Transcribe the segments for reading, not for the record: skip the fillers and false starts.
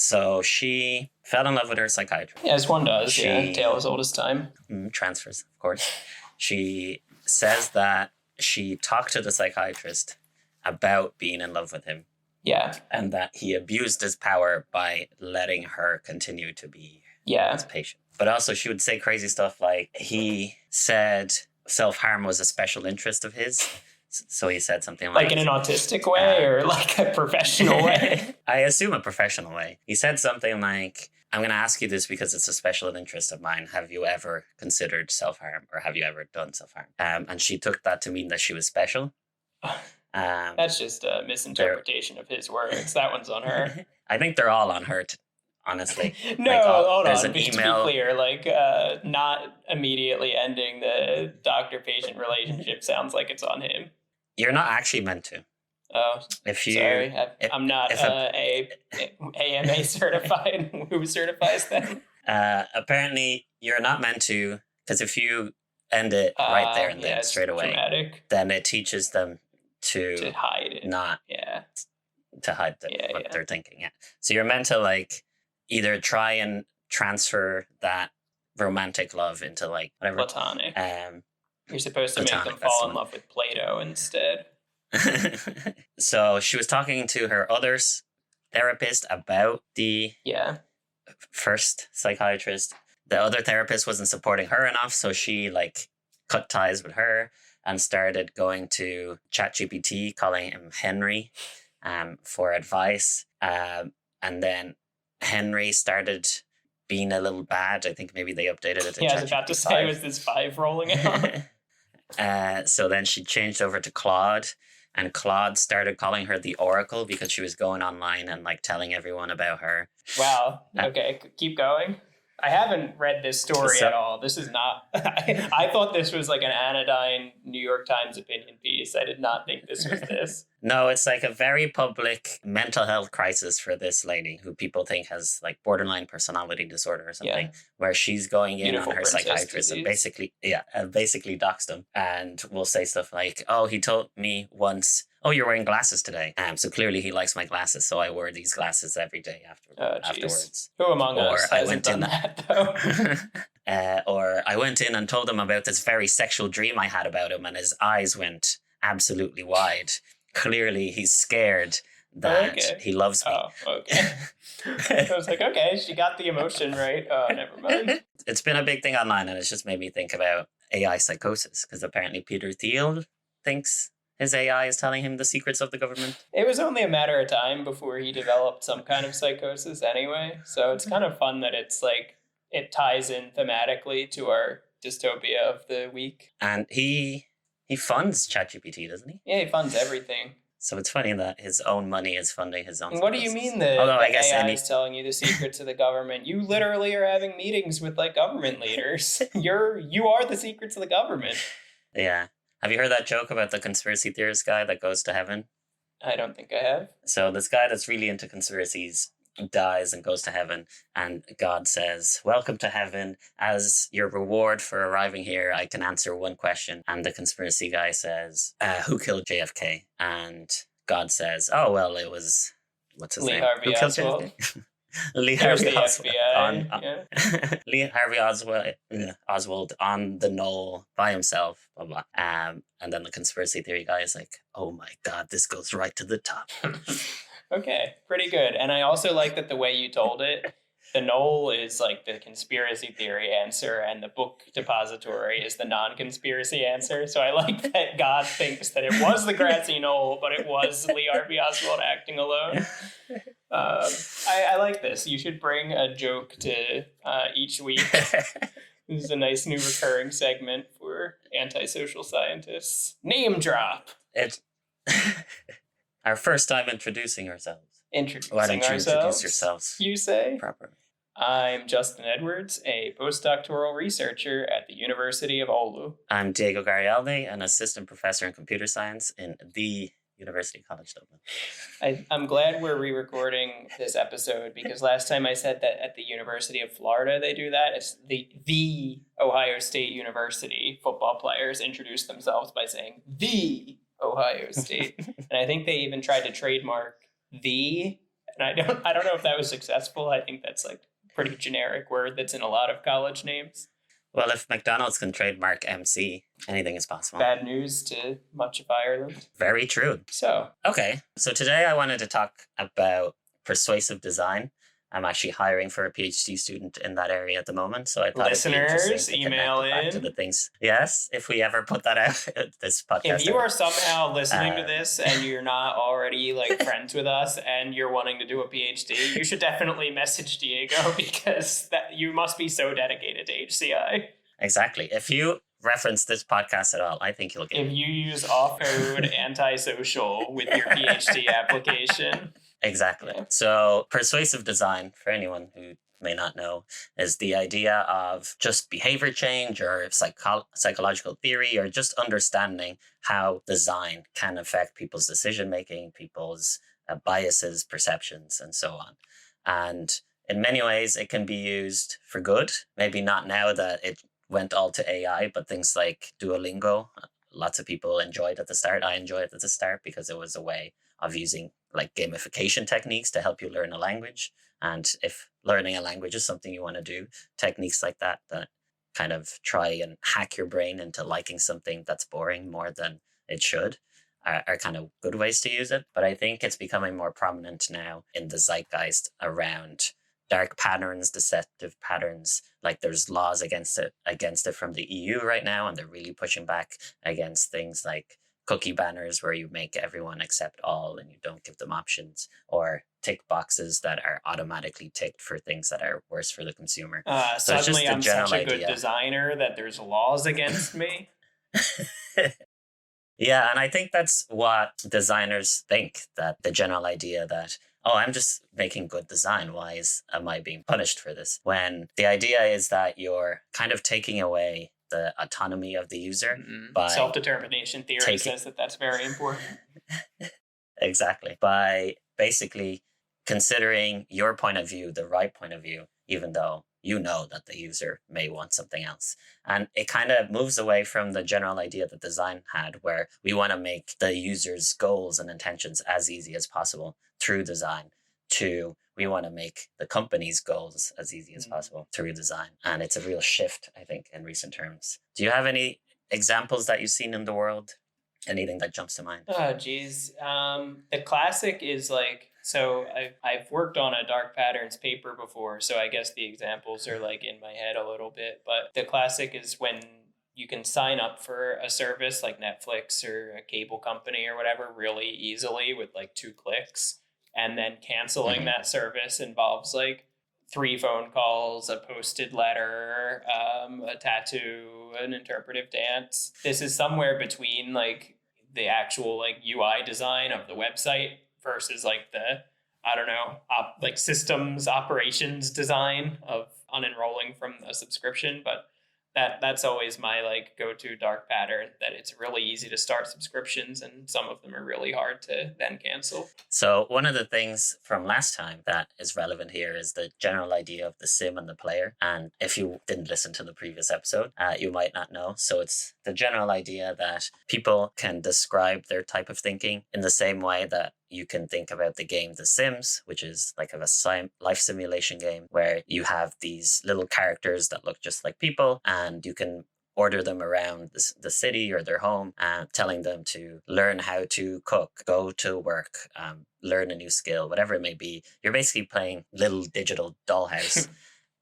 So she fell in love with her psychiatrist. Yeah, as one does. Tale as old as time. Transfers, of course. She says that she talked to the psychiatrist about being in love with him. Yeah. And that he abused his power by letting her continue to be his patient. But also she would say crazy stuff like he said self-harm was a special interest of his. So he said something like... Like in an autistic way or like a professional way? I assume a professional way. He said something like, I'm going to ask you this because it's a special interest of mine. Have you ever considered self-harm or have you ever done self-harm? And she took that to mean that she was special. That's just a misinterpretation of his words. That one's on her. I think they're all on her, honestly. No, like, hold there's on. An Just email. to be clear, not immediately ending the doctor-patient relationship sounds like it's on him. You're not actually meant to. Oh, sorry. I'm not AMA certified. Who certifies that? Apparently, you're not meant to, because if you end it right there and then straight away, dramatic. Then it teaches them to hide it. Not to hide what they're thinking. Yeah. So you're meant to either try and transfer that romantic love into whatever platonic. You're supposed to make them fall in love with Plato instead. So she was talking to her other therapist about the first psychiatrist. The other therapist wasn't supporting her enough, so she cut ties with her and started going to ChatGPT, calling him Henry, for advice. And then Henry started being a little bad. I think maybe they updated it to ChatGPT. I was about to say, was this 5 rolling out? So then she changed over to Claude, and Claude started calling her the Oracle because she was going online and telling everyone about her. Wow. Okay, keep going. I haven't read this story at all. This is not... I thought this was an anodyne New York Times opinion piece. I did not think this was this. No, it's a very public mental health crisis for this lady who people think has borderline personality disorder or something, where she's going in on her psychiatrist and basically doxed him and will say stuff like, oh, he told me once, oh, you're wearing glasses today. So clearly he likes my glasses, so I wear these glasses every day afterwards. Who among us hasn't done that, though? Or I went in and told him about this very sexual dream I had about him, and his eyes went absolutely wide. Clearly he's scared that he loves me. Oh, okay. I was like, okay, she got the emotion right. Oh, never mind. It's been a big thing online, and it's just made me think about AI psychosis, because apparently Peter Thiel thinks his AI is telling him the secrets of the government. It was only a matter of time before he developed some kind of psychosis anyway. So it's kind of fun that it's it ties in thematically to our dystopia of the week. And he funds ChatGPT, doesn't he? Yeah, he funds everything. So it's funny that his own money is funding his own. What do you mean the AI is telling you the secrets of the government? You literally are having meetings with government leaders. You are the secrets of the government. Yeah. Have you heard that joke about the conspiracy theorist guy that goes to heaven? I don't think I have. So this guy that's really into conspiracies dies and goes to heaven, and God says, welcome to heaven. As your reward for arriving here, I can answer one question. And the conspiracy guy says, who killed JFK? And God says, oh, well, it was, what's his name? Harvey Oswald. Lee Harvey Oswald. Lee Harvey Oswald on the knoll by himself, blah, blah. And then the conspiracy theory guy is like, oh my God, this goes right to the top. Okay, pretty good. And I also like that the way you told it, the knoll is the conspiracy theory answer and the book depository is the non-conspiracy answer. So I like that God thinks that it was the grassy knoll, but it was Lee Harvey Oswald acting alone. I like this. You should bring a joke to each week. This is a nice new recurring segment for Antisocial Scientists. Name drop. It's our first time introducing ourselves. Why don't you introduce yourselves? You say? Properly. I'm Justin Edwards, a postdoctoral researcher at the University of Oulu. I'm Diego Garaialde, an assistant professor in computer science in the University College Dublin. I'm glad we're re-recording this episode because last time I said that at the University of Florida they do that. It's the Ohio State University football players introduce themselves by saying the Ohio State. And I think they even tried to trademark the And I don't know if that was successful. I think that's like a pretty generic word that's in a lot of college names. Well, if McDonald's can trademark MC, anything is possible. Bad news to much of Ireland. Very true. So today I wanted to talk about persuasive design. I'm actually hiring for a PhD student in that area at the moment, so I thought listeners, email in to the things. Yes, if we ever put that out, this podcast. If you are somehow listening to this and you're not already like friends with us and you're wanting to do a PhD, you should definitely message Diego, because that you must be so dedicated to HCI. Exactly. If you reference this podcast at all, I think you'll get it. If you use off-code antisocial with your PhD application. Exactly. So persuasive design, for anyone who may not know, is the idea of just behavior change or psychological theory, or just understanding how design can affect people's decision-making, people's biases, perceptions, and so on. And in many ways, it can be used for good. Maybe not now that it went all to AI, but things like Duolingo, lots of people enjoyed at the start. I enjoyed it at the start because it was a way of using like gamification techniques to help you learn a language. And if learning a language is something you want to do, techniques like that kind of try and hack your brain into liking something that's boring more than it should are kind of good ways to use it. But I think it's becoming more prominent now in the zeitgeist around dark patterns, deceptive patterns. Like there's laws against it from the EU right now, and they're really pushing back against things like cookie banners, where you make everyone accept all and you don't give them options, or tick boxes that are automatically ticked for things that are worse for the consumer. So suddenly I'm such a good designer that there's laws against me. Yeah, and I think that's what designers think, that the general idea that, oh, I'm just making good design, why am I being punished for this? When the idea is that you're kind of taking away the autonomy of the user. By self-determination theory says that that's very important. Exactly. By basically considering your point of view the right point of view, even though you know that the user may want something else. And it kind of moves away from the general idea that design had, where we want to make the user's goals and intentions as easy as possible through design, to we want to make the company's goals as easy as possible through design. And it's a real shift, I think, in recent terms. Do you have any examples that you've seen in the world? Anything that jumps to mind? Oh, geez. The classic is like, so I've worked on a dark patterns paper before, so I guess the examples are like in my head a little bit. But the classic is when you can sign up for a service like Netflix or a cable company or whatever really easily with like 2 clicks. And then canceling that service involves like 3 phone calls, a posted letter, a tattoo, an interpretive dance. This is somewhere between like the actual like UI design of the website versus like the, I don't know, like systems operations design of unenrolling from a subscription. But that's always my like go-to dark pattern, that it's really easy to start subscriptions and some of them are really hard to then cancel. So one of the things from last time that is relevant here is the general idea of the sim and the player. And if you didn't listen to the previous episode, you might not know. So it's the general idea that people can describe their type of thinking in the same way that you can think about the game The Sims, which is like a life simulation game where you have these little characters that look just like people, and you can order them around the city or their home, telling them to learn how to cook, go to work, learn a new skill, whatever it may be. You're basically playing little digital dollhouse.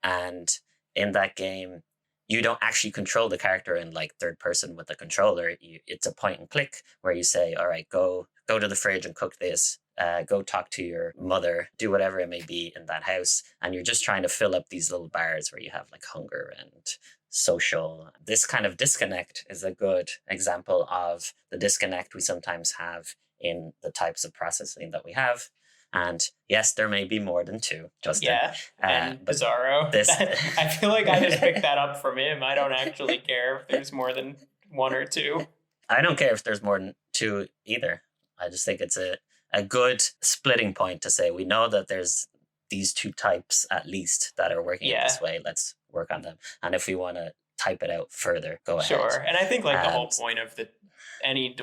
And in that game, you don't actually control the character in like third person with the controller. It's a point and click where you say, all right, go to the fridge and cook this, go talk to your mother, do whatever it may be in that house. And you're just trying to fill up these little bars where you have like hunger and social. This kind of disconnect is a good example of the disconnect we sometimes have in the types of processing that we have. And yes, there may be more than 2, Justin. Yeah, and Bizarro. I feel like I just picked that up from him. I don't actually care if there's more than 1 or 2. I don't care if there's more than 2 either. I just think it's a good splitting point to say, we know that there's these 2 types at least that are working in this way. Let's work on them. And if we want to type it out further, go ahead. Sure. And I think like the whole point of any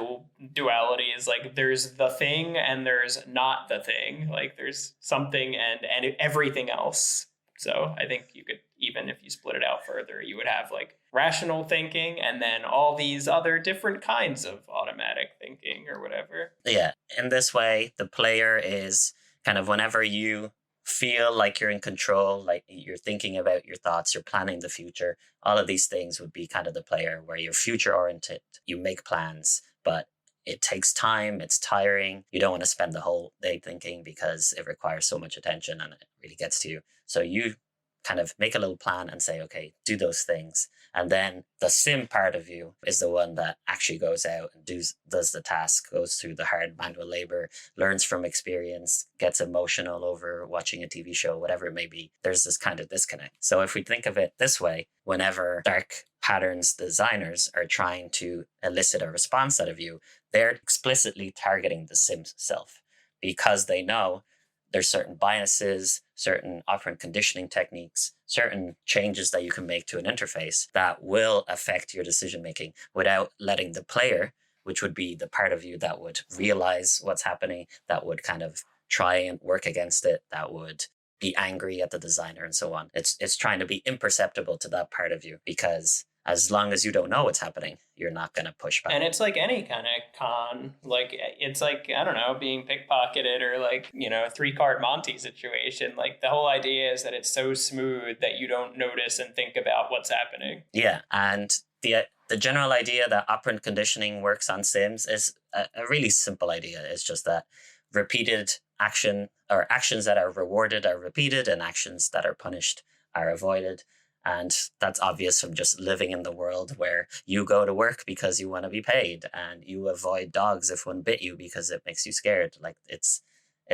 duality is like there's the thing and there's not the thing. Like there's something and everything else. So I think you could, even if you split it out further, you would have like rational thinking and then all these other different kinds of automatic thinking or whatever. Yeah. In this way, the player is kind of, whenever you feel like you're in control, like you're thinking about your thoughts, you're planning the future, all of these things would be kind of the player, where you're future oriented, you make plans, but it takes time, it's tiring. You don't want to spend the whole day thinking because it requires so much attention and it really gets to you. So you kind of make a little plan and say, okay, do those things. And then the sim part of you is the one that actually goes out and does the task, goes through the hard manual labor, learns from experience, gets emotional over watching a TV show, whatever it may be. There's this kind of disconnect. So if we think of it this way, whenever dark patterns designers are trying to elicit a response out of you, they're explicitly targeting the sim self, because they know there's certain biases, certain operant conditioning techniques, certain changes that you can make to an interface that will affect your decision making without letting the player, which would be the part of you that would realize what's happening, that would kind of try and work against it, that would be angry at the designer and so on. It's trying to be imperceptible to that part of you, because as long as you don't know what's happening, you're not going to push back. And it's like any kind of con. Like, it's like, I don't know, being pickpocketed or like, you know, a 3-card Monty situation. Like, the whole idea is that it's so smooth that you don't notice and think about what's happening. Yeah. And the general idea that operant conditioning works on sims is a really simple idea. It's just that repeated action, or actions that are rewarded are repeated and actions that are punished are avoided. And that's obvious from just living in the world where you go to work because you want to be paid, and you avoid dogs if one bit you because it makes you scared. Like, it's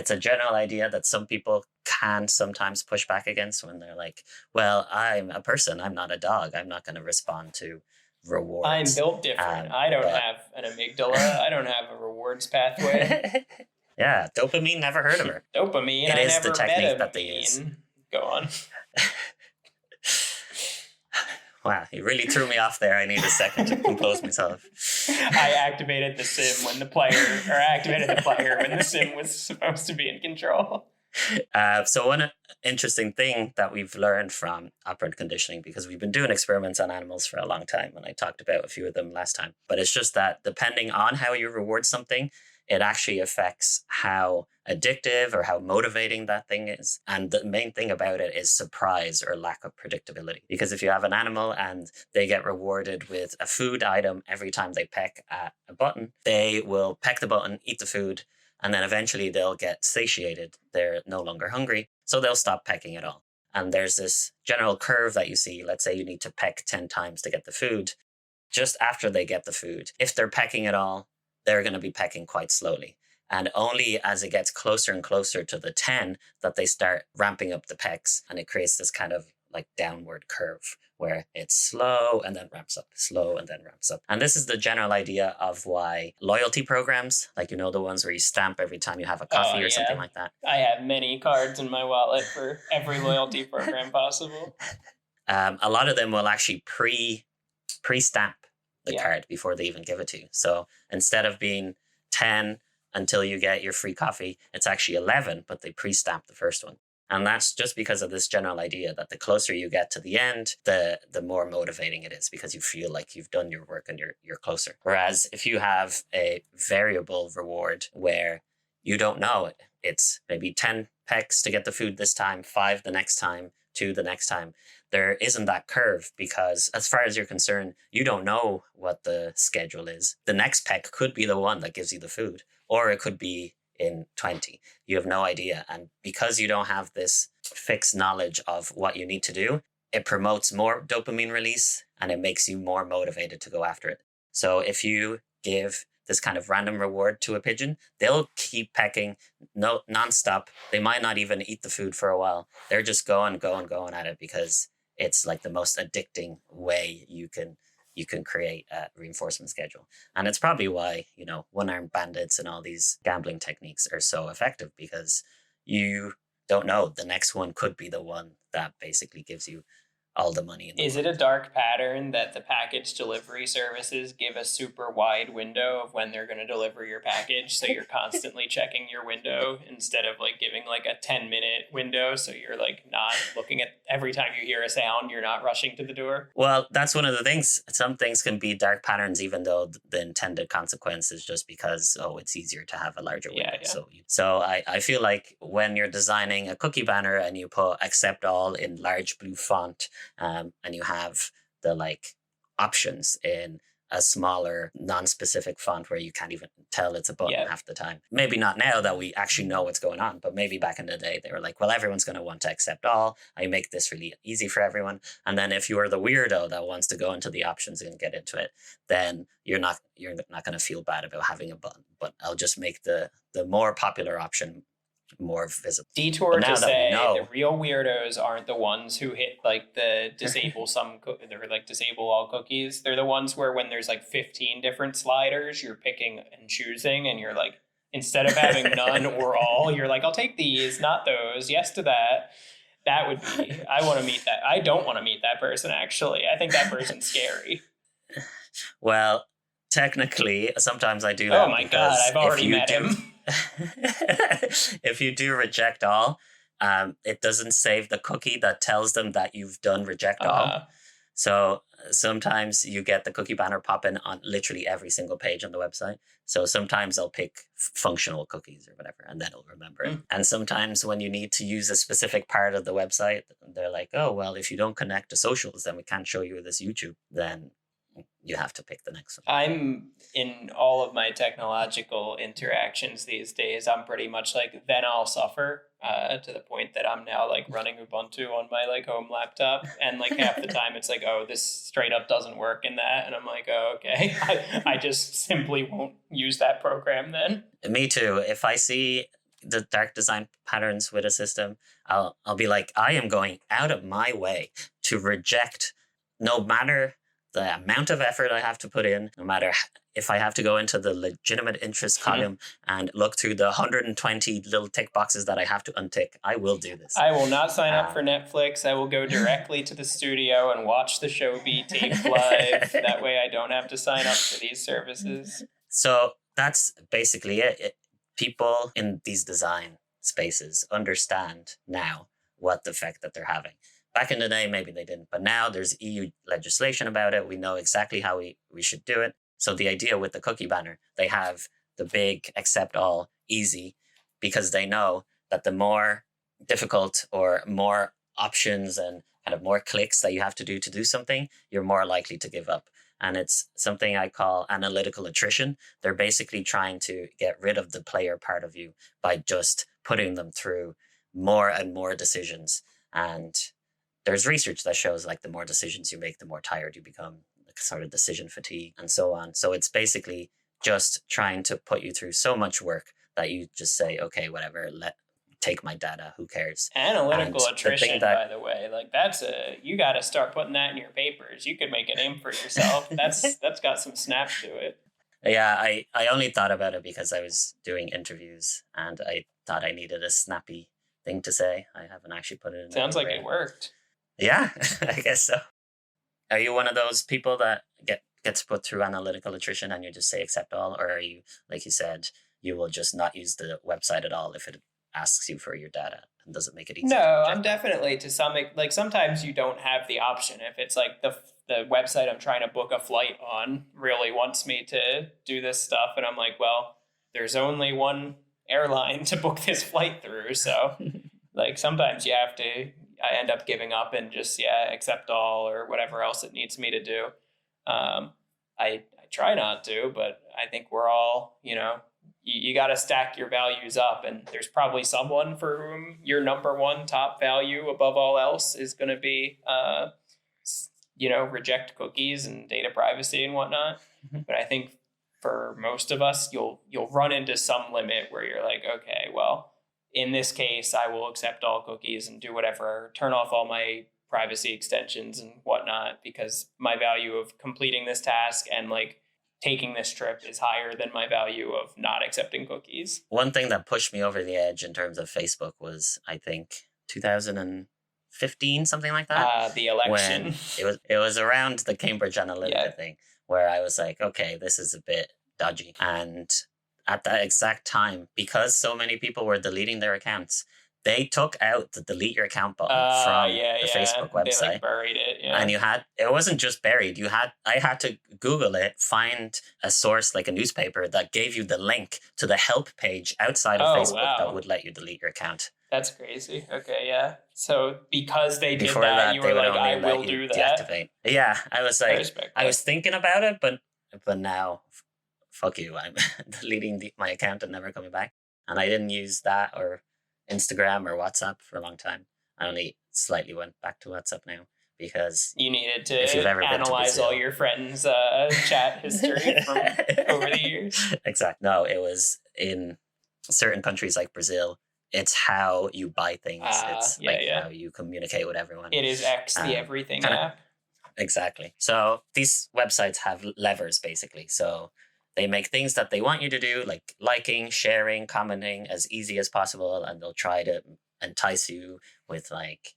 a general idea that some people can sometimes push back against when they're like, well, I'm a person, I'm not a dog, I'm not going to respond to rewards. I'm built different. I don't have an amygdala. I don't have a rewards pathway. Yeah, dopamine, never heard of her. Dopamine, it I is never the technique met that they use. Go on. Wow, you really threw me off there. I need a second to compose myself. I activated the sim when the sim was supposed to be in control. So one interesting thing that we've learned from operant conditioning, because we've been doing experiments on animals for a long time, and I talked about a few of them last time, but it's just that depending on how you reward something, it actually affects how addictive or how motivating that thing is. And the main thing about it is surprise or lack of predictability. Because if you have an animal and they get rewarded with a food item every time they peck at a button, they will peck the button, eat the food, and then eventually they'll get satiated. They're no longer hungry, so they'll stop pecking at all. And there's this general curve that you see. Let's say you need to peck 10 times to get the food. Just after they get the food, if they're pecking at all, they're going to be pecking quite slowly. And only as it gets closer and closer to the 10 that they start ramping up the pecks. And it creates this kind of like downward curve where it's slow and then ramps up, slow and then ramps up. And this is the general idea of why loyalty programs, like, you know, the ones where you stamp every time you have a coffee or something like that. I have many cards in my wallet for every loyalty program possible. A lot of them will actually pre-stamp the card before they even give it to you. So instead of being 10 until you get your free coffee, it's actually 11, but they pre-stamp the first one. And that's just because of this general idea that the closer you get to the end, the more motivating it is, because you feel like you've done your work and you're closer. Whereas if you have a variable reward where you don't know, it's maybe 10 pecks to get the food this time, 5 the next time, 2 the next time, there isn't that curve, because as far as you're concerned, you don't know what the schedule is. The next peck could be the one that gives you the food, or it could be in 20. You have no idea. And because you don't have this fixed knowledge of what you need to do, it promotes more dopamine release and it makes you more motivated to go after it. So if you give this kind of random reward to a pigeon, they'll keep pecking nonstop. They might not even eat the food for a while. They're just going at it because it's like the most addicting way you can create a reinforcement schedule. And it's probably why, you know, one-armed bandits and all these gambling techniques are so effective, because you don't know, the next one could be the one that basically gives you all the money in the Is world. it a dark pattern that the package delivery services give a super wide window of when they're going to deliver your package? So you're constantly checking your window instead of like giving like a 10-minute window. So you're like not looking at every time you hear a sound, you're not rushing to the door. Well, that's one of the things. Some things can be dark patterns, even though the intended consequence is just because, oh, it's easier to have a larger window. Yeah. So I feel like when you're designing a cookie banner and you put accept all in large blue font, and you have the like options in a smaller non-specific font where you can't even tell it's a button half the time. Maybe not now that we actually know what's going on, but maybe back in the day they were like, well, everyone's going to want to accept all. I make this really easy for everyone. And then if you are the weirdo that wants to go into the options and get into it, then you're not going to feel bad about having a button. But I'll just make the more popular option more visible. Detour to say the real weirdos aren't the ones who hit like the disable they're like disable all cookies. They're the ones where when there's like 15 different sliders, you're picking and choosing, and you're like, instead of having none or all, you're like, I'll take these, not those, yes to that. That would be, I want to meet that. I don't want to meet that person, actually. I think that person's scary. Well, technically, sometimes I do that. Oh my God, I've already met him. If you do reject all, it doesn't save the cookie that tells them that you've done reject all. So sometimes you get the cookie banner popping on literally every single page on the website. So sometimes I'll pick functional cookies or whatever, and then it'll remember it. And sometimes when you need to use a specific part of the website, they're like, oh, well, if you don't connect to socials, then we can't show you this YouTube. Then you have to pick the next one. I'm in all of my technological interactions these days, I'm pretty much like, then I'll suffer, to the point that I'm now like running Ubuntu on my like home laptop. And like half the time it's like, oh, this straight up doesn't work in that. And I'm like, oh, okay. I just simply won't use that program then. Me too. If I see the dark design patterns with a system, I'll be like, I am going out of my way to reject, no matter the amount of effort I have to put in, no matter if I have to go into the legitimate interest column and look through the 120 little tick boxes that I have to untick, I will do this. I will not sign up for Netflix. I will go directly to the studio and watch the show be taped live. That way I don't have to sign up for these services. So that's basically it. People in these design spaces understand now what the effect that they're having. Back in the day, maybe they didn't, but now there's EU legislation about it. We know exactly how we should do it. So the idea with the cookie banner, they have the big accept all easy, because they know that the more difficult or more options and kind of more clicks that you have to do something, you're more likely to give up. And it's something I call analytical attrition. They're basically trying to get rid of the player part of you by just putting them through more and more decisions. And there's research that shows like the more decisions you make, the more tired you become, like sort of decision fatigue and so on. So it's basically just trying to put you through so much work that you just say, okay, whatever, take my data, who cares? Analytical attrition, by the way, like you got to start putting that in your papers. You could make a name for yourself. That's got some snap to it. Yeah, I only thought about it because I was doing interviews and I thought I needed a snappy thing to say. I haven't actually put it in. Sounds like it worked. Yeah, I guess so. Are you one of those people that gets put through analytical attrition and you just say accept all? Or are you, like you said, you will just not use the website at all if it asks you for your data and doesn't make it easy? No, I'm definitely to some, like sometimes you don't have the option. If it's like the website I'm trying to book a flight on really wants me to do this stuff, and I'm like, well, there's only one airline to book this flight through. So like sometimes I end up giving up and just, accept all or whatever else it needs me to do. I try not to, but I think we're all, you got to stack your values up, and there's probably someone for whom your number one top value above all else is going to be, reject cookies and data privacy and whatnot. But I think for most of us, you'll run into some limit where you're like, okay, well, in this case, I will accept all cookies and do whatever, turn off all my privacy extensions and whatnot, because my value of completing this task and like taking this trip is higher than my value of not accepting cookies. One thing that pushed me over the edge in terms of Facebook was, I think, 2000 and 2015, something like that. The election. When it was around the Cambridge Analytica thing, where I was like, okay, this is a bit dodgy. And at that exact time, because so many people were deleting their accounts, they took out the delete your account button from the Facebook website. They like buried it, And it wasn't just buried. I had to Google it, find a source like a newspaper that gave you the link to the help page outside of Facebook that would let you delete your account. That's crazy. Okay, yeah. So because they did that, you were like, I will do that. Deactivate. Yeah, I was like, I was thinking about it, but now, fuck you. I'm deleting my account and never coming back. And I didn't use that or Instagram or WhatsApp for a long time. I only slightly went back to WhatsApp now because you needed to analyze all your friends' chat history from over the years. Exactly. No, it was in certain countries like Brazil. It's how you buy things. It's how you communicate with everyone. It is X, the everything app. Exactly. So these websites have levers, basically. So they make things that they want you to do, like liking, sharing, commenting, as easy as possible, and they'll try to entice you with like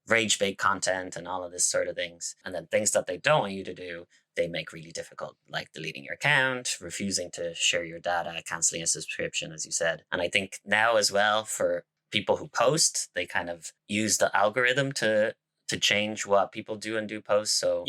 rage bait content and all of this sort of things. And then things that they don't want you to do, they make really difficult, like deleting your account, refusing to share your data, canceling a subscription, as you said. And I think now as well, for people who post, they kind of use the algorithm to change what people do and do post. So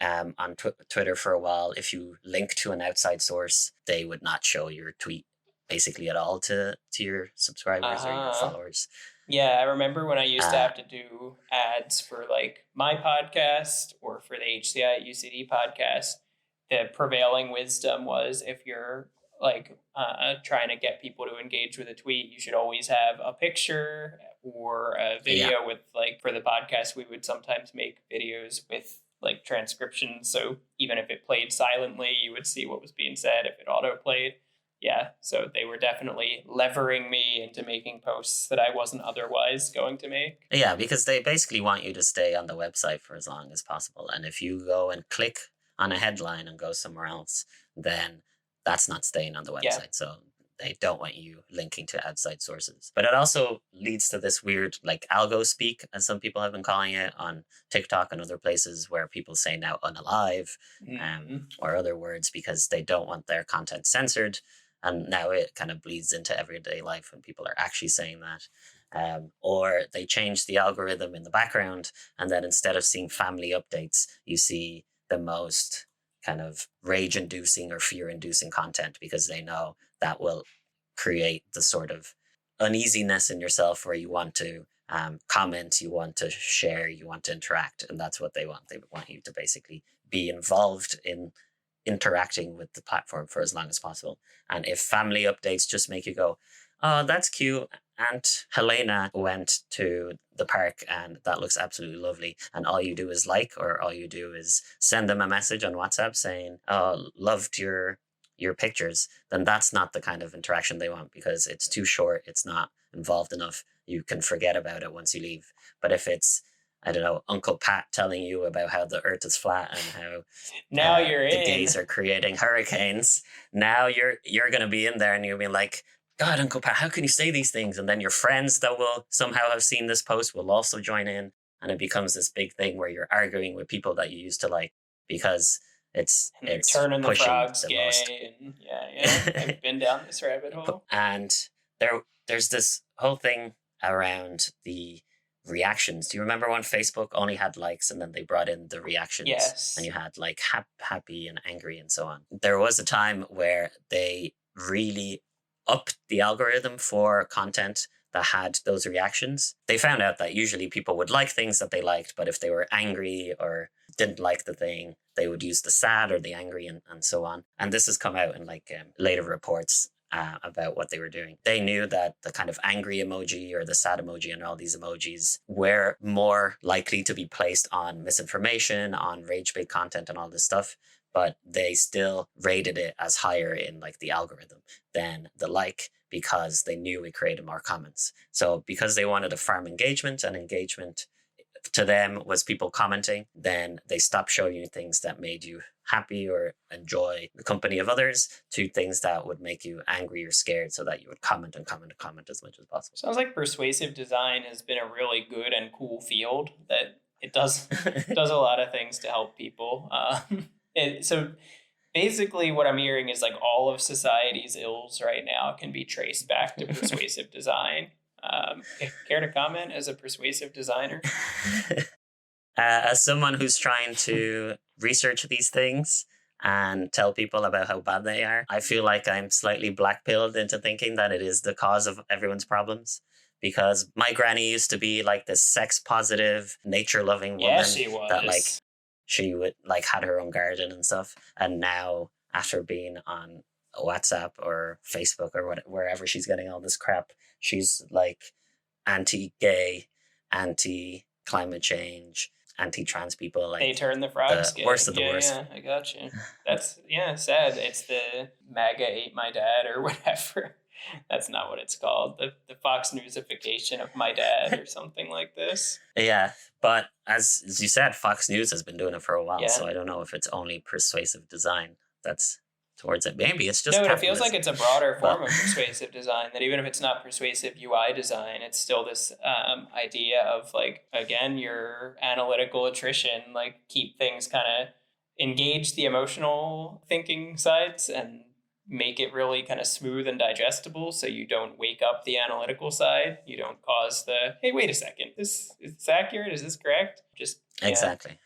on Twitter for a while, if you link to an outside source, they would not show your tweet basically at all to your subscribers or your followers. Yeah, I remember when I used to have to do ads for like my podcast or for the HCI UCD podcast, the prevailing wisdom was if you're like trying to get people to engage with a tweet, you should always have a picture or a video with like, for the podcast, we would sometimes make videos with like transcriptions. So even if it played silently, you would see what was being said if it auto played. Yeah, so they were definitely levering me into making posts that I wasn't otherwise going to make. Yeah, because they basically want you to stay on the website for as long as possible. And if you go and click on a headline and go somewhere else, then that's not staying on the website. Yeah. So they don't want you linking to outside sources. But it also leads to this weird like algo speak, as some people have been calling it, on TikTok and other places where people say now unalive or other words because they don't want their content censored. And now it kind of bleeds into everyday life when people are actually saying that. Or they change the algorithm in the background, and then instead of seeing family updates, you see the most kind of rage-inducing or fear-inducing content because they know that will create the sort of uneasiness in yourself where you want to comment, you want to share, you want to interact, and that's what they want. They want you to basically be involved in interacting with the platform for as long as possible. And if family updates just make you go, oh, that's cute, Aunt Helena went to the park and that looks absolutely lovely, and all you do is like, or all you do is send them a message on WhatsApp saying, oh, loved your pictures, then that's not the kind of interaction they want because it's too short, it's not involved enough, you can forget about it once you leave. But if it's, I don't know, Uncle Pat telling you about how the earth is flat and how now you're the gays are creating hurricanes, now you're going to be in there and you'll be like, God, Uncle Pat, how can you say these things? And then your friends that will somehow have seen this post will also join in. And it becomes this big thing where you're arguing with people that you used to like because it's turning the frogs the gay. Most. And yeah. I've been down this rabbit hole. And there's this whole thing around the reactions. Do you remember when Facebook only had likes and then they brought in the reactions? Yes. And you had like happy and angry and so on. There was a time where they really upped the algorithm for content that had those reactions. They found out that usually people would like things that they liked, but if they were angry or didn't like the thing, they would use the sad or the angry and so on. And this has come out in like later reports about what they were doing. They knew that the kind of angry emoji or the sad emoji and all these emojis were more likely to be placed on misinformation, on rage bait content and all this stuff, but they still rated it as higher in like the algorithm than the like because they knew it created more comments. So because they wanted to farm engagement, and engagement to them was people commenting. Then they stopped showing you things that made you happy or enjoy the company of others to things that would make you angry or scared, so that you would comment and comment and comment as much as possible. Sounds like persuasive design has been a really good and cool field that it does a lot of things to help people. So basically what I'm hearing is like all of society's ills right now can be traced back to persuasive design. Care to comment as a persuasive designer? As someone who's trying to research these things and tell people about how bad they are, I feel like I'm slightly black-pilled into thinking that it is the cause of everyone's problems. Because my granny used to be like this sex-positive, nature-loving woman. Yeah, she was. That like she would like had her own garden and stuff. And now, after being on WhatsApp or Facebook or wherever she's getting all this crap, she's like anti-gay, anti-climate change, anti-trans people. Like they turn the frogs gay. Worst of the worst. Yeah, I got you. That's sad. It's the MAGA ate my dad or whatever. That's not what it's called. The Fox Newsification of my dad or something like this. Yeah, but as you said, Fox News has been doing it for a while, Yeah. so I don't know if it's only persuasive design that's towards it. Maybe it's just no, capitalism. It feels like it's a broader form of persuasive design, that even if it's not persuasive UI design, it's still this idea of like, again, your analytical attrition, like keep things kind of engage the emotional thinking sides and make it really kind of smooth and digestible, so you don't wake up the analytical side. You don't cause the, hey, wait a second, is this accurate? Is this correct? Just exactly.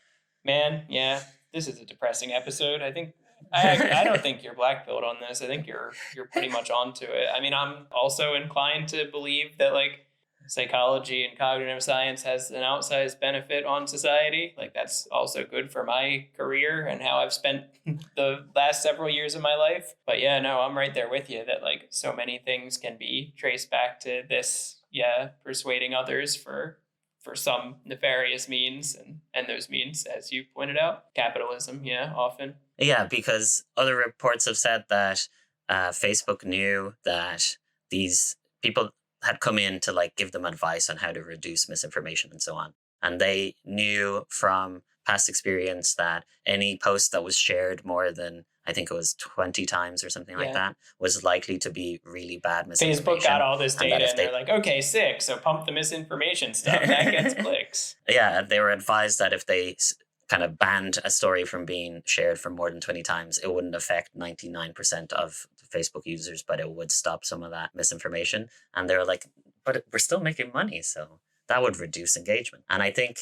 Man, yeah, this is a depressing episode. I think I don't think you're black-pilled on this. I think you're pretty much onto it. I mean, I'm also inclined to believe that like psychology and cognitive science has an outsized benefit on society. Like that's also good for my career and how I've spent the last several years of my life. But yeah, no, I'm right there with you that like so many things can be traced back to this, persuading others for some nefarious means, and those means, as you pointed out, capitalism, often. Yeah, because other reports have said that Facebook knew that these people had come in to like give them advice on how to reduce misinformation and so on. And they knew from past experience that any post that was shared more than, I think it was 20 times or something like that, was likely to be really bad misinformation. Facebook got all this data and they're like, okay, sick, so pump the misinformation stuff. That gets clicks. Yeah, they were advised that if they kind of banned a story from being shared for more than 20 times, it wouldn't affect 99% of Facebook users, but it would stop some of that misinformation. And they were like, but we're still making money, so that would reduce engagement. And I think,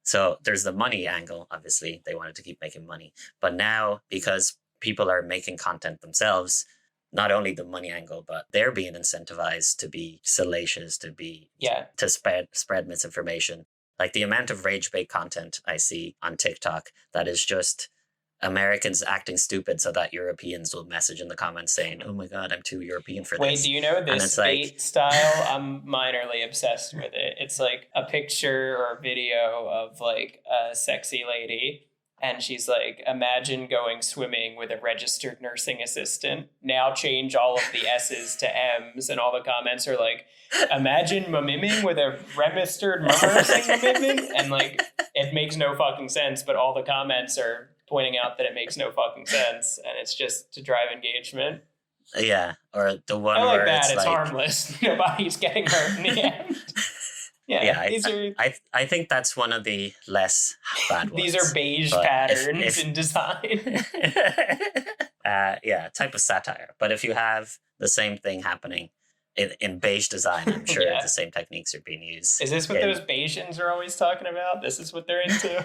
so there's the money angle, obviously, they wanted to keep making money. But now, because people are making content themselves, not only the money angle, but they're being incentivized to be salacious, to spread misinformation. Like the amount of rage bait content I see on TikTok that is just Americans acting stupid so that Europeans will message in the comments saying, oh my God, I'm too European for this. Wait, do you know this bait style? I'm minorly obsessed with it. It's like a picture or a video of like a sexy lady. And she's like, imagine going swimming with a registered nursing assistant. Now change all of the S's to M's. And all the comments are like, imagine mimimming with a registered nursing mimimming. And like, it makes no fucking sense. But all the comments are pointing out that it makes no fucking sense. And it's just to drive engagement. Yeah. Or the one I like where that. It's like, harmless. Nobody's getting hurt in the end. I think that's one of the less bad ones. These are beige patterns in design. Type of satire. But if you have the same thing happening in beige design, I'm sure the same techniques are being used. Is this what those Bayesians are always talking about? This is what they're into?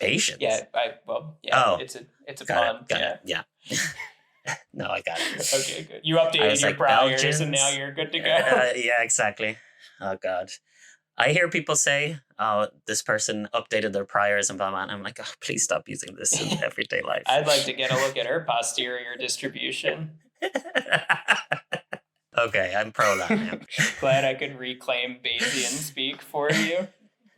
Bayesians? It's a pun. Got it. Yeah. No, I got it. Okay, good. You updated your priors and now you're good to go. Yeah, exactly. Oh, God. I hear people say, oh, this person updated their priors and blah, blah, and I'm like, oh, please stop using this in everyday life. I'd like to get a look at her posterior distribution. Okay, I'm pro that now. Glad I could reclaim Bayesian speak for you.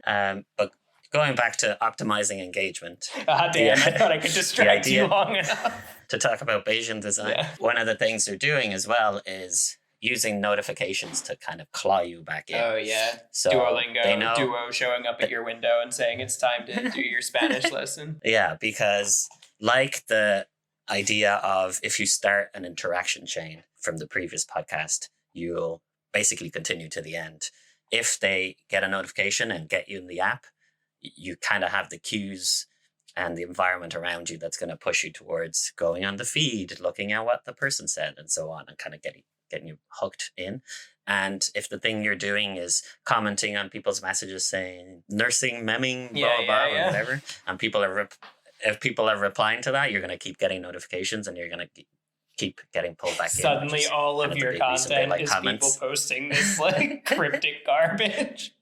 But going back to optimizing engagement. Damn, I thought I could distract you long enough. To talk about Bayesian design. Yeah. One of the things they're doing as well is using notifications to kind of claw you back in. Oh, yeah. So Duolingo, Duo showing up at your window and saying it's time to do your Spanish lesson. Yeah, because like the idea of if you start an interaction chain from the previous podcast, you'll basically continue to the end. If they get a notification and get you in the app, you kind of have the cues and the environment around you that's going to push you towards going on the feed, looking at what the person said and so on, and kind of getting you hooked in. And if the thing you're doing is commenting on people's messages saying nursing, memming, blah, blah, blah, whatever, and if people are replying to that, you're going to keep getting notifications and you're going to keep getting pulled back in. Suddenly all of your content is comments. People posting this like cryptic garbage.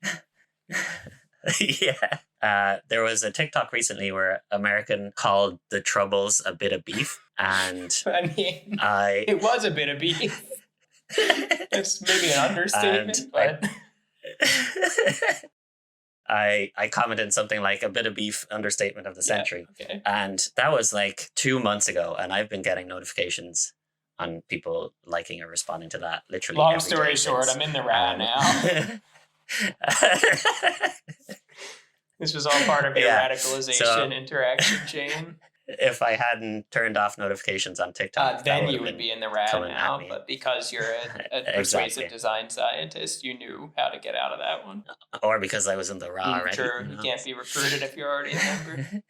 Yeah. There was a TikTok recently where American called the Troubles a bit of beef. And I mean, it was a bit of beef. It's maybe an understatement, but... I commented something like a bit of beef, understatement of the century. Okay. And that was like 2 months ago. And I've been getting notifications on people liking or responding to that literally. Long story short, I'm in the rat now. This was all part of your radicalization interaction chain. If I hadn't turned off notifications on TikTok, then you would be in the rat now. But because you're a persuasive design scientist, you knew how to get out of that one. Or because I was in the raw already. Sure, you can't be recruited if you're already a member.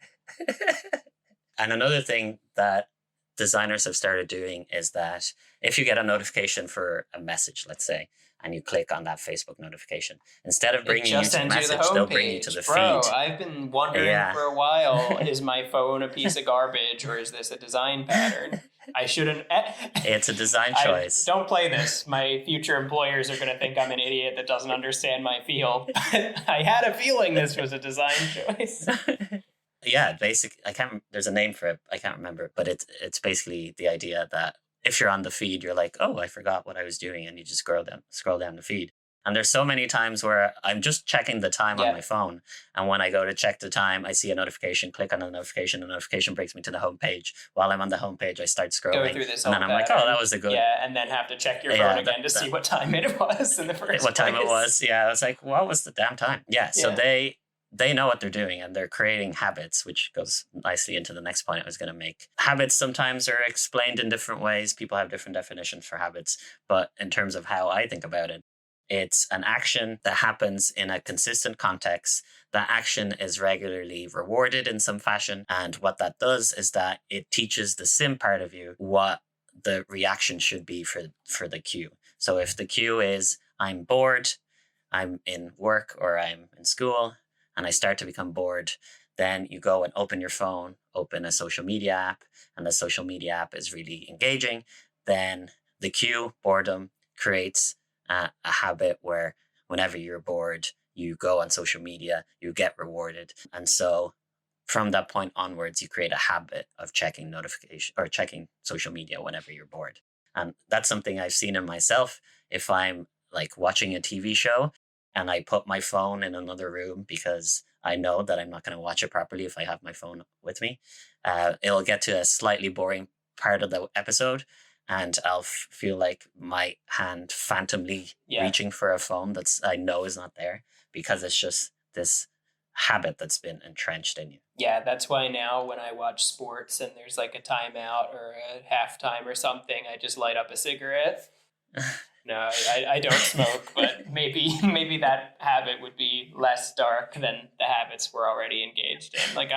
And another thing that designers have started doing is that if you get a notification for a message, let's say, and you click on that Facebook notification, instead of bringing you to the message, they'll bring you to the feed. I've been wondering for a while, is my phone a piece of garbage or is this a design pattern? I shouldn't... It's a design choice. Don't play this. My future employers are going to think I'm an idiot that doesn't understand my field. I had a feeling this was a design choice. Yeah, there's a name for it. I can't remember it, but it's basically the idea that if you're on the feed, you're like, oh, I forgot what I was doing. And you just scroll down the feed. And there's so many times where I'm just checking the time on my phone. And when I go to check the time, I see a notification, click on the notification brings me to the homepage. While I'm on the homepage, I start scrolling. Go through this and then I'm like, oh, that was a good... Yeah, and then have to check your phone again to see what time it was in the first place. What time it was. Yeah, I was like, what was the damn time? Yeah, so they know what they're doing and they're creating habits, which goes nicely into the next point I was going to make. Habits sometimes are explained in different ways. People have different definitions for habits. But in terms of how I think about it, it's an action that happens in a consistent context. That action is regularly rewarded in some fashion. And what that does is that it teaches the sim part of you what the reaction should be for the cue. So if the cue is, I'm bored, I'm in work or I'm in school, and I start to become bored, then you go and open your phone, open a social media app, and the social media app is really engaging. Then the cue, boredom, creates a habit where whenever you're bored, you go on social media, you get rewarded. And so from that point onwards, you create a habit of checking notification or checking social media whenever you're bored. And that's something I've seen in myself. If I'm like watching a TV show, and I put my phone in another room because I know that I'm not going to watch it properly if I have my phone with me. It'll get to a slightly boring part of the episode and I'll feel like my hand phantomly reaching for a phone that's I know is not there because it's just this habit that's been entrenched in you. Yeah, that's why now when I watch sports and there's like a timeout or a halftime or something, I just light up a cigarette. No, I don't smoke, but maybe that habit would be less dark than the habits we're already engaged in. Like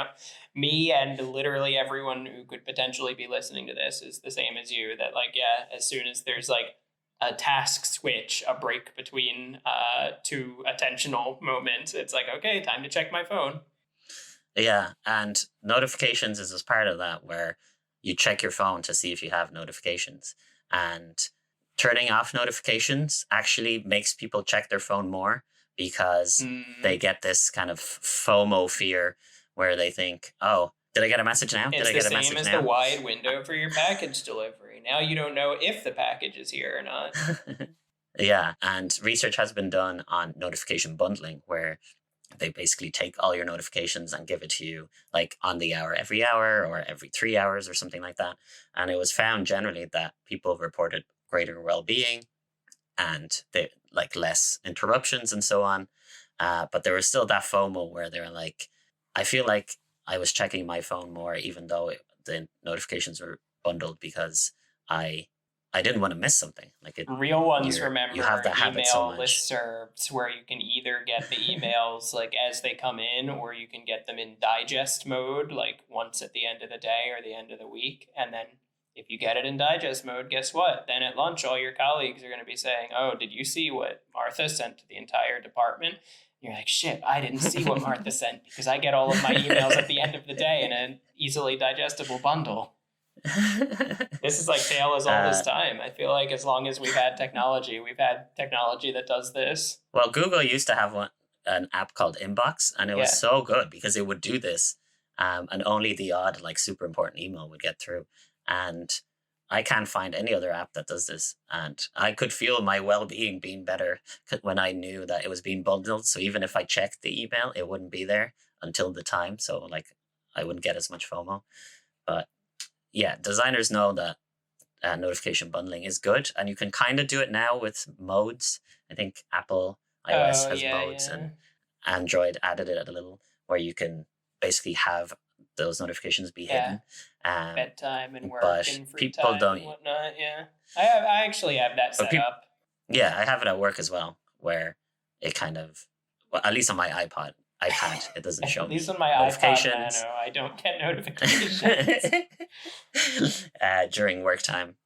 me and literally everyone who could potentially be listening to this is the same as you, that like, as soon as there's like a task switch, a break between two attentional moments, it's like, okay, time to check my phone. Yeah, and notifications is as part of that, where you check your phone to see if you have notifications. And turning off notifications actually makes people check their phone more because they get this kind of FOMO fear where they think, oh, did I get a message now? Did I get a message now? It's the same as the wide window for your package delivery. Now you don't know if the package is here or not. Yeah, and research has been done on notification bundling where they basically take all your notifications and give it to you like on the hour, every hour or every 3 hours or something like that. And it was found generally that people reported greater well-being and they like less interruptions and so on. But there was still that FOMO where they were like, I feel like I was checking my phone more, even though the notifications were bundled, because I didn't want to miss something. Like real ones, remember, you have that habit so email much. listservs where you can either get the emails like as they come in, or you can get them in digest mode, like once at the end of the day or the end of the week. And then if you get it in digest mode, guess what? Then at lunch, all your colleagues are going to be saying, "Oh, did you see what Martha sent to the entire department?" You're like, shit, I didn't see what Martha sent because I get all of my emails at the end of the day in an easily digestible bundle. This is like tale as old as time. I feel like as long as we've had technology that does this. Well, Google used to have an app called Inbox, and it was so good because it would do this, and only the odd, like, super important email would get through. And I can't find any other app that does this. And I could feel my well-being being better when I knew that it was being bundled. So even if I checked the email, it wouldn't be there until the time. So, like, I wouldn't get as much FOMO. But yeah, designers know that notification bundling is good. And you can kind of do it now with modes. I think Apple iOS has modes, and Android added it a little, where you can basically have those notifications be hidden. Bedtime and work and free time and whatnot. Yeah, I actually have that set up. Yeah, I have it at work as well, where it kind of, well, at least on my iPad, it doesn't show me. At least on my iPod Nano, I don't get notifications during work time.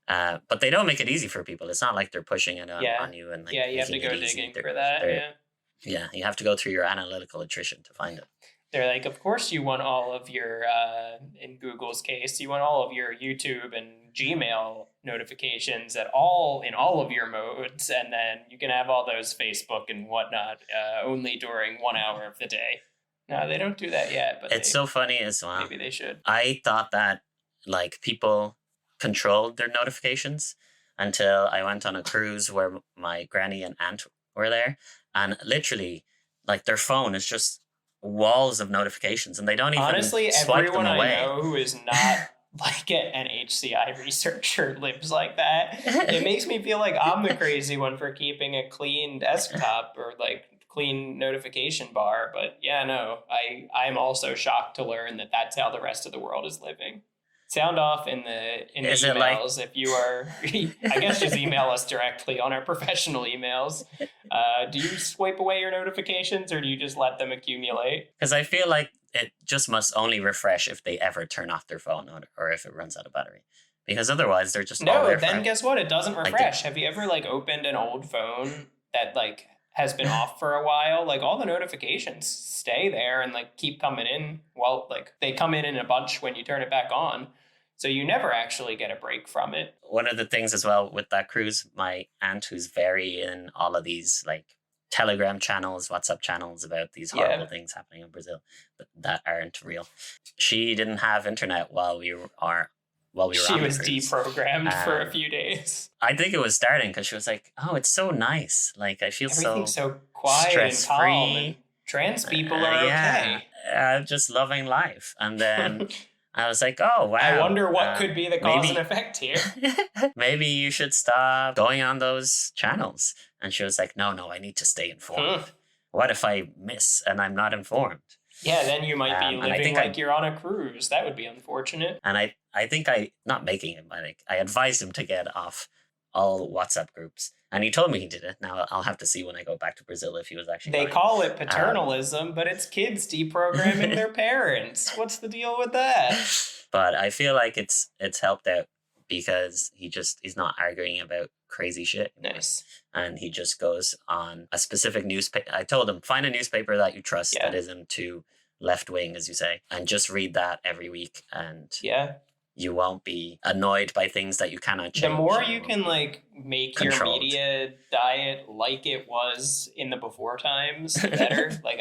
But they don't make it easy for people. It's not like they're pushing it on you and like you have to go digging for that. Yeah, you have to go through your analytical attrition to find it. They're like, of course you want all of your, in Google's case, you want all of your YouTube and Gmail notifications in all of your modes, and then you can have all those Facebook and whatnot only during 1 hour of the day. No, they don't do that yet. But it's so funny as well. Maybe they should. I thought that like people controlled their notifications until I went on a cruise where my granny and aunt were there, and literally, like, their phone is just walls of notifications, and they don't even swipe them away. I know who is not like an HCI researcher lives like that. It makes me feel like I'm the crazy one for keeping a clean desktop or like clean notification bar. But yeah, no, I'm also shocked to learn that that's how the rest of the world is living. Sound off in the emails if you are. I guess just email us directly on our professional emails. Do you swipe away your notifications, or do you just let them accumulate? Because I feel like it just must only refresh if they ever turn off their phone or if it runs out of battery. Because otherwise they're just all there then guess what? It doesn't refresh. Have you ever like opened an old phone that like has been off for a while? Like all the notifications stay there and like keep coming in. Well, like they come in a bunch when you turn it back on. So you never actually get a break from it. One of the things as well with that cruise, my aunt, who's very in all of these like Telegram channels, WhatsApp channels about these horrible things happening in Brazil that aren't real. She didn't have internet while we were she was deprogrammed for a few days. I think it was starting because she was like, "Oh, it's so nice. Like I feel everything's so quiet and calm. And trans people are okay. I'm just loving life." And then I was like, "Oh, wow. I wonder what could be the cause and effect here. Maybe you should stop going on those channels." And she was like, no, I need to stay informed. What if I miss and I'm not informed? Yeah, then you might be living like you're on a cruise. That would be unfortunate. And I think not making him, I advised him to get off all WhatsApp groups. And he told me he did it. Now I'll have to see when I go back to Brazil if he was actually They call it paternalism, but it's kids deprogramming their parents. What's the deal with that? But I feel like it's helped out because he's not arguing about crazy shit. Nice. And he just goes on a specific newspaper. I told him, find a newspaper that you trust that isn't too left wing, as you say, and just read that every week. And you won't be annoyed by things that you cannot change. The more you can like make your media diet like it was in the before times, the better. Like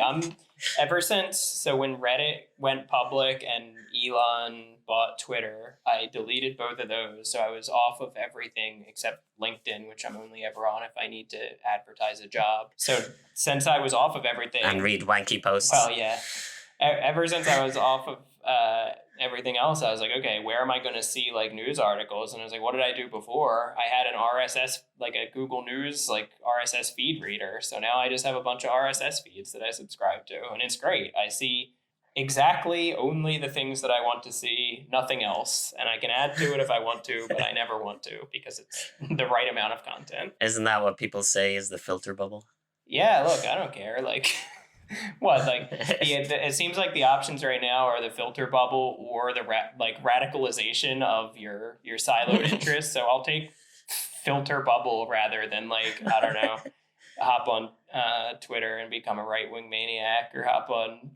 so when Reddit went public and Elon bought Twitter, I deleted both of those. So I was off of everything except LinkedIn, which I'm only ever on if I need to advertise a job. So since I was off of everything and read wanky posts. Well, yeah. Ever since I was off of everything else, I was like, okay, where am I going to see like news articles? And I was like, what did I do before? I had an RSS, like a Google News, like RSS feed reader. So now I just have a bunch of RSS feeds that I subscribe to, and it's great. I see exactly only the things that I want to see, nothing else. And I can add to it if I want to, but I never want to because it's the right amount of content. Isn't that what people say is the filter bubble? Yeah, look, I don't care. Like, what? Like, it seems like the options right now are the filter bubble or the radicalization of your siloed interests. So I'll take filter bubble rather than like, I don't know, hop on Twitter and become a right-wing maniac, or hop on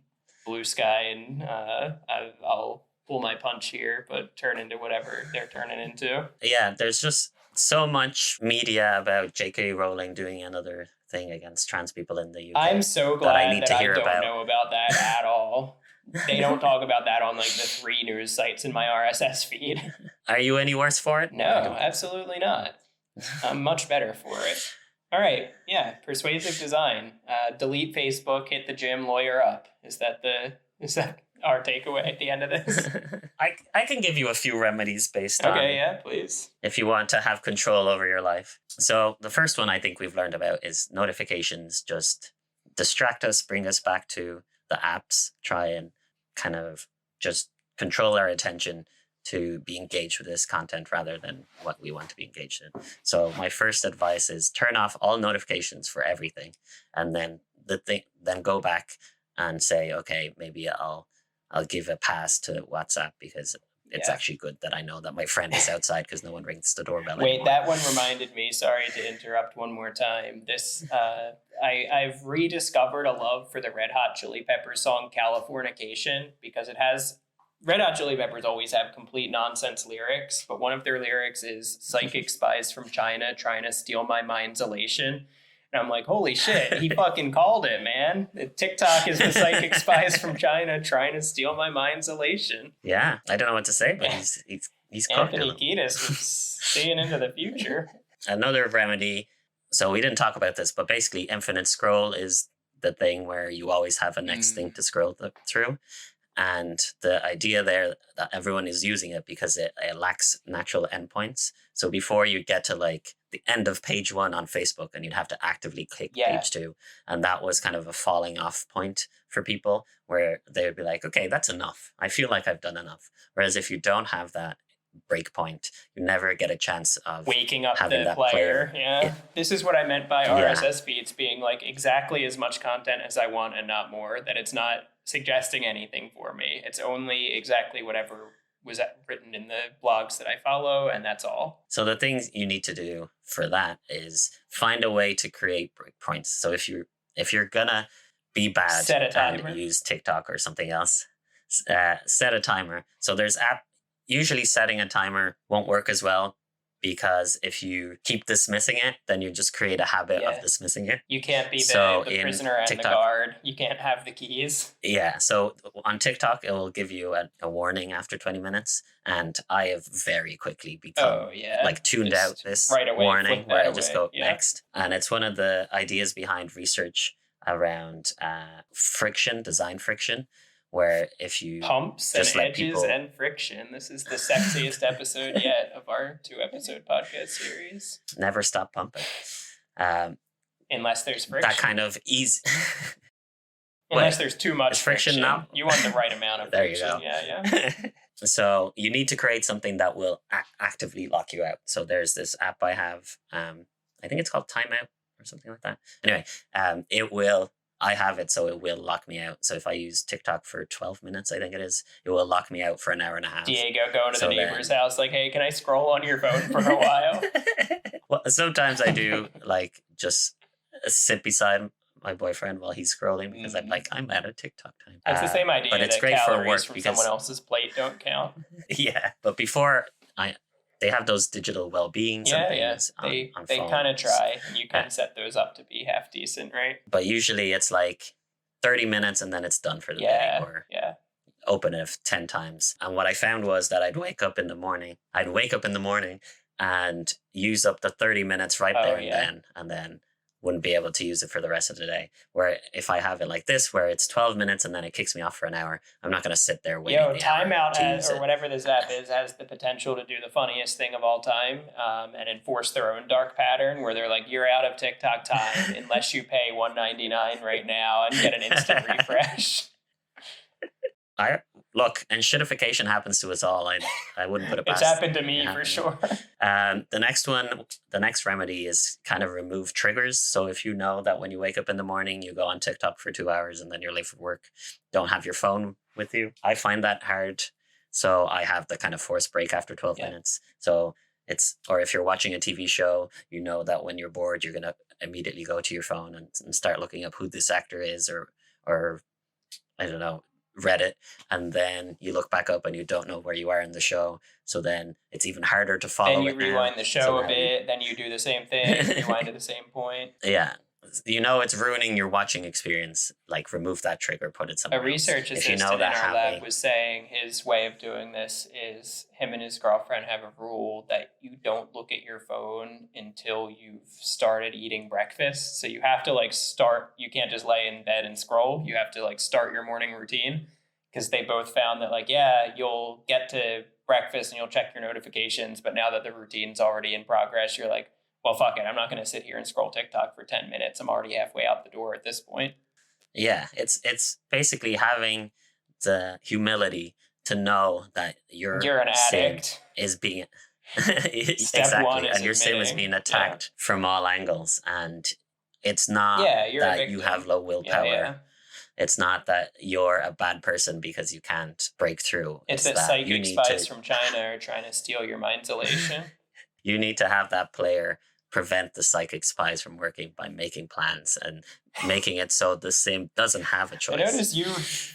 Blue Sky and I'll pull my punch here, but turn into whatever they're turning into. Yeah, there's just so much media about J.K. Rowling doing another thing against trans people in the UK. I'm so glad that I don't know about that at all. They don't talk about that on like the 3 news sites in my RSS feed. Are you any worse for it? No, absolutely not. I'm much better for it. All right. Yeah. Persuasive design. Delete Facebook, hit the gym, lawyer up. Is that our takeaway at the end of this? I can give you a few remedies based on... Okay, yeah, please. If you want to have control over your life. So the first one I think we've learned about is notifications just distract us, bring us back to the apps, try and kind of just control our attention to be engaged with this content rather than what we want to be engaged in. So my first advice is turn off all notifications for everything, and then then go back and say, okay, maybe I'll give a pass to WhatsApp because it's actually good that I know that my friend is outside because no one rings the doorbell anymore. That one reminded me, sorry to interrupt one more time. I've rediscovered a love for the Red Hot Chili Peppers song Californication, because it has... Red Hot Chili Peppers always have complete nonsense lyrics, but one of their lyrics is psychic spies from China trying to steal my mind's elation. And I'm like, holy shit, he fucking called it, man. TikTok is the psychic spies from China trying to steal my mind's elation. Yeah, I don't know what to say, but he's Anthony Kiedis was seeing into the future. Another remedy, so we didn't talk about this, but basically infinite scroll is the thing where you always have a next thing to scroll through. And the idea there that everyone is using it because it lacks natural endpoints. So before you get to like the end of page 1 on Facebook, and you'd have to actively click page 2. And that was kind of a falling off point for people where they would be like, okay, that's enough. I feel like I've done enough. Whereas if you don't have that break point, you never get a chance of waking up the player. Yeah. This is what I meant by RSS feeds being like exactly as much content as I want and not more, that it's not suggesting anything for me. It's only exactly whatever was written in the blogs that I follow, and that's all. So the things you need to do for that is find a way to create breakpoints. So if you're gonna be bad and use TikTok or something else, set a timer. So there's usually setting a timer won't work as well, because if you keep dismissing it, then you just create a habit of dismissing it. You can't be the prisoner and TikTok, the guard. You can't have the keys. Yeah. So on TikTok, it will give you a warning after 20 minutes. And I have very quickly become tuned out this warning where I just go next. And it's one of the ideas behind research around design friction, where if you pumps and edges and friction. This is the sexiest episode yet of our 2-episode podcast series. Never stop pumping. Unless there's friction. That kind of easy. Unless there's too much friction. Now? You want the right amount of friction. There you go. Yeah. So you need to create something that will actively lock you out. So there's this app I have. I think it's called Timeout or something like that. Anyway, I have it, so it will lock me out. So if I use TikTok for 12 minutes, I think it will lock me out for an hour and a half. Diego going to the neighbor's house like, hey, can I scroll on your phone for a while? Well, sometimes I do like just sit beside my boyfriend while he's scrolling because I'm like, I'm at a TikTok time. It's the same idea, but it's great for work from someone else's plate don't count. Yeah, but before they have those digital well-being things they kind of try, and you can set those up to be half decent, right? But usually it's like 30 minutes and then it's done for the day, or open it 10 times. And what I found was that I'd wake up in the morning and use up the 30 minutes right there and then wouldn't be able to use it for the rest of the day. Where if I have it like this, where it's 12 minutes and then it kicks me off for an hour, I'm not going to sit there waiting. Timeout or whatever this app is has the potential to do the funniest thing of all time, and enforce their own dark pattern where they're like, you're out of TikTok time unless you pay $1.99 right now and get an instant refresh. Look, and shitification happens to us all. I wouldn't put it past. It's happened to me for sure. The next remedy is kind of remove triggers. So if you know that when you wake up in the morning, you go on TikTok for 2 hours and then you're late for work, don't have your phone with you. I find that hard. So I have the kind of forced break after 12 minutes. So or if you're watching a TV show, you know that when you're bored, you're going to immediately go to your phone and start looking up who this actor is or I don't know, Reddit, and then you look back up and you don't know where you are in the show, so then it's even harder to follow. Then you rewind the show a bit, then you do the same thing, rewind to the same point. Yeah, it's ruining your watching experience. Like, remove that trigger, put it somewhere else. A research assistant in our lab was saying his way of doing this is him and his girlfriend have a rule that you don't look at your phone until you've started eating breakfast. So you have to start, you can't just lay in bed and scroll. You have to start your morning routine, because they both found that you'll get to breakfast and you'll check your notifications, but now that the routine's already in progress, you're like, well, fuck it, I'm not going to sit here and scroll TikTok for 10 minutes. I'm already halfway out the door at this point. Yeah, it's basically having the humility to know that you're an addict is being exactly, and your sim is being attacked from all angles, and it's not that you have low willpower. Yeah. It's not that you're a bad person because you can't break through. It's that psychic spies from China are trying to steal your mind's elation. You need to have that player prevent the psychic spies from working by making plans and making it so the sim doesn't have a choice. I notice you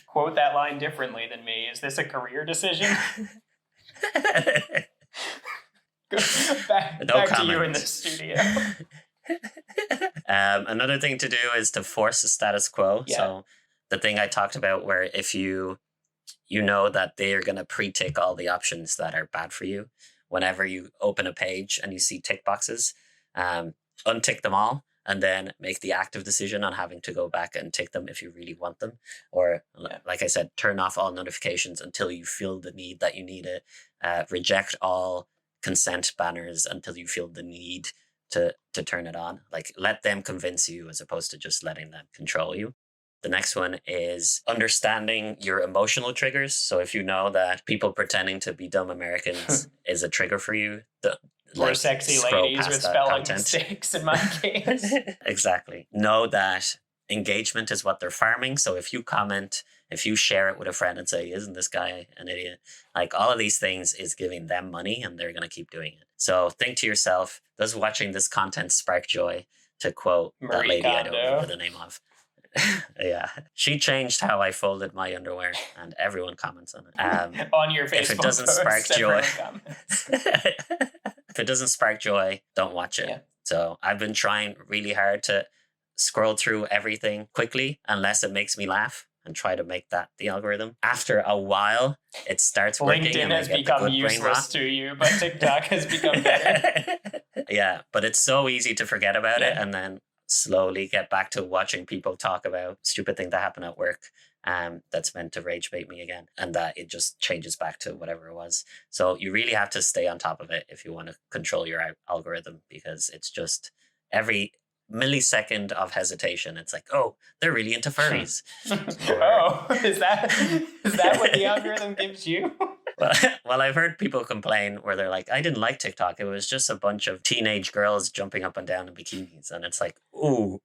quote that line differently than me. Is this a career decision? back to you in the studio. Another thing to do is to force the status quo. Yeah. So the thing I talked about, where if you know that they are going to pre-tick all the options that are bad for you, whenever you open a page and you see tick boxes, untick them all and then make the active decision on having to go back and tick them if you really want them. Or like I said, turn off all notifications until you feel the need that you need it. Reject all consent banners until you feel the need to turn it on. Like, let them convince you as opposed to just letting them control you. The next one is understanding your emotional triggers. So if you know that people pretending to be dumb Americans is a trigger for you, or sexy ladies with spelling mistakes in my case. Exactly. Know that engagement is what they're farming. So if you comment, if you share it with a friend and say, isn't this guy an idiot? Like, all of these things is giving them money and they're going to keep doing it. So think to yourself, does watching this content spark joy? To quote Marie that lady Kondo. I don't remember the name of. Yeah, she changed how I folded my underwear, and everyone comments on it. On your Facebook if it doesn't post, spark joy, if it doesn't spark joy, don't watch it. Yeah. So I've been trying really hard to scroll through everything quickly, unless it makes me laugh, and try to make that the algorithm. After a while, it starts working. LinkedIn has become useless to you, but TikTok has become better. Yeah, but it's so easy to forget about it, and then slowly get back to watching people talk about stupid thing that happened at work that's meant to rage bait me again, and that it just changes back to whatever it was. So you really have to stay on top of it if you want to control your algorithm, because it's just every millisecond of hesitation, it's like, oh, they're really into furries. Is that what the algorithm gives you? Well, I've heard people complain where they're like, I didn't like TikTok. It was just a bunch of teenage girls jumping up and down in bikinis. And it's like, ooh,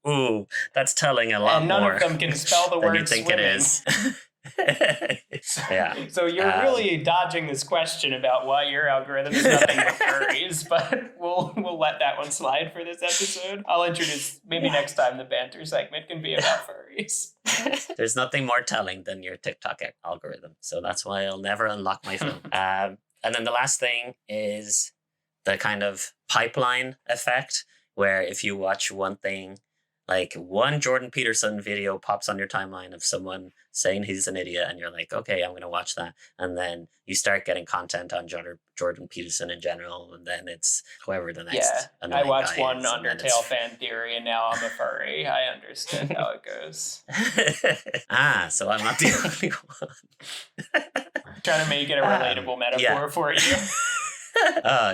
that's telling a lot more. And none of them can spell the word you think swimming. It is. Yeah. So you're really dodging this question about why your algorithm is nothing but furries, but we'll let that one slide for this episode. I'll introduce, maybe next time the banter segment can be about furries. There's nothing more telling than your TikTok algorithm. So that's why I'll never unlock my phone. And then the last thing is the kind of pipeline effect, where if you watch one thing like one Jordan Peterson video pops on your timeline of someone saying he's an idiot, and you're like, okay, I'm going to watch that. And then you start getting content on Jordan Peterson in general, and then it's whoever the next I watched guy one is, Undertale fan theory, and now I'm a furry. I understand how it goes. So I'm not the only one. Trying to make it a relatable metaphor for you.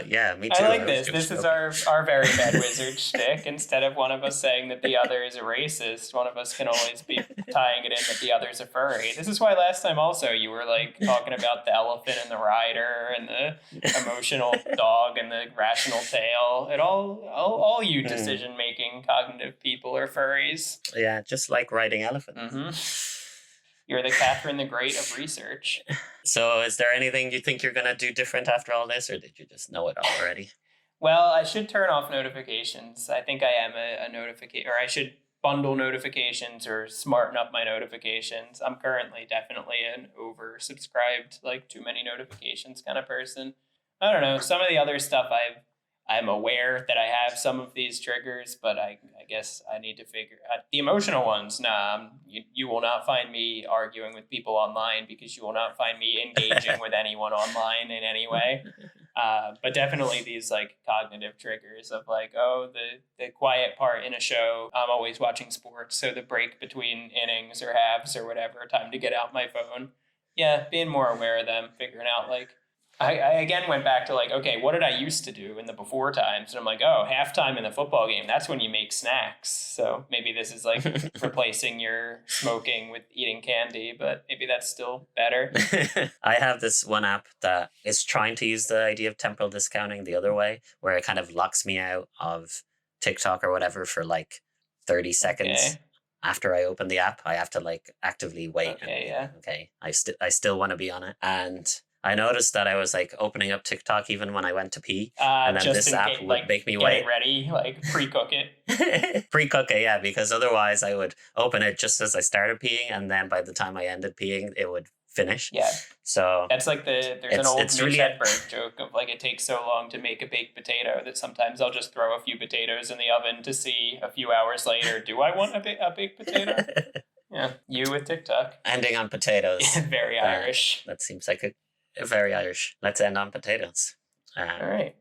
Yeah, me too. I like this. This is our very bad wizard shtick. Instead of one of us saying that the other is a racist, one of us can always be tying it in that the other's a furry. This is why last time also you were like talking about the elephant and the rider and the emotional dog and the rational tail. It all you decision-making cognitive people are furries. Yeah, just like riding elephants. Mm-hmm. You're the Catherine the Great of research. So is there anything you think you're going to do different after all this, or did you just know it already? Well, I should turn off notifications. I think I am a notification, or I should bundle notifications or smarten up my notifications. I'm currently definitely an oversubscribed, like too many notifications kind of person. I don't know. Some of the other stuff I'm aware that I have some of these triggers, but I guess I need to figure out the emotional ones. Nah, you will not find me arguing with people online because you will not find me engaging with anyone online in any way. But definitely these like cognitive triggers of like, oh, the quiet part in a show. I'm always watching sports, so the break between innings or halves or whatever, time to get out my phone. Yeah, being more aware of them, figuring out like, I again went back to like, okay, what did I used to do in the before times? And I'm like, oh, halftime in the football game, that's when you make snacks. So maybe this is like replacing your smoking with eating candy, but maybe that's still better. I have this one app that is trying to use the idea of temporal discounting the other way, where it kind of locks me out of TikTok or whatever for like 30 seconds. Okay. After I open the app, I have to like actively wait. Okay, I still want to be on it. And I noticed that I was like opening up TikTok even when I went to pee, and then this app would make me wait. Get it ready, like pre-cook it. Pre-cook it, yeah, because otherwise I would open it just as I started peeing, and then by the time I ended peeing, it would finish. Yeah. So that's like there's an old Mitch Hedberg joke of like it takes so long to make a baked potato that sometimes I'll just throw a few potatoes in the oven to see a few hours later, do I want a baked potato? Yeah, you with TikTok. Ending on potatoes. Very Irish. That seems like a very Irish. Let's end on potatoes. All right.